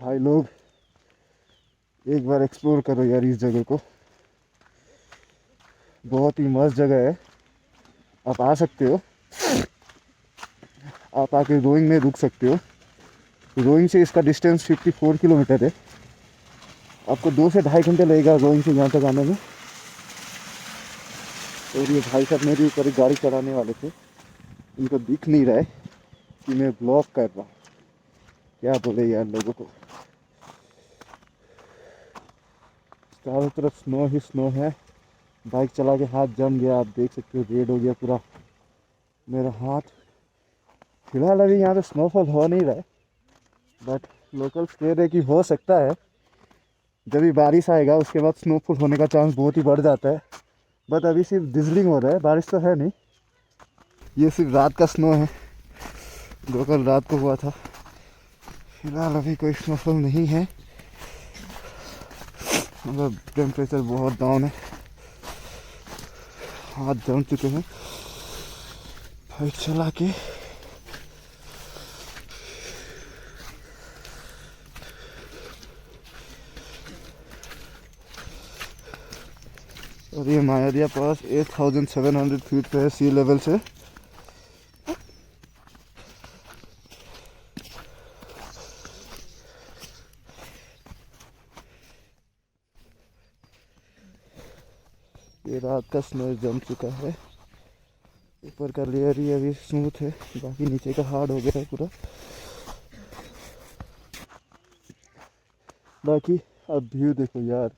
भाई लोग एक बार एक्सप्लोर करो यार इस जगह को, बहुत ही मस्त जगह है। आप आ सकते हो, आप आके रोइंग में रुक सकते हो। रोइंग से इसका डिस्टेंस 54 किलोमीटर है। आपको 2 से ढाई घंटे लगेगा रोइंग से यहाँ तक आने में। और ये भाई साहब मेरे ऊपर एक गाड़ी चलाने वाले थे, इनको दिख नहीं रहा है कि मैं ब्लॉक कर रहा हूँ। क्या बोले यार लोगों को, चारों तरफ स्नो ही स्नो है। बाइक चला के हाथ जम गया, आप देख सकते हो, रेड हो गया पूरा मेरा हाथ। फिलहाल अभी यहाँ पे स्नोफॉल हो नहीं रहा है, बट लोकल्स कह रहे कि हो सकता है। जब भी बारिश आएगा उसके बाद स्नोफॉल होने का चांस बहुत ही बढ़ जाता है। बट अभी सिर्फ डिजलिंग हो रहा है, बारिश तो है नहीं। ये सिर्फ रात का स्नो है, जो कल रात को हुआ था। फिलहाल अभी कोई स्नोफॉल नहीं है, मतलब टेम्परेचर बहुत डाउन है। हाथ जम चुके हैं बाइक चला के। और ये मायोदिया पास 8700 फीट पे है सी लेवल से। ये रात का स्नो जम चुका है। ऊपर का लेयर ही अभी स्मूथ है, बाकी नीचे का हार्ड हो गया है पूरा। बाकी अब व्यू देखो यार,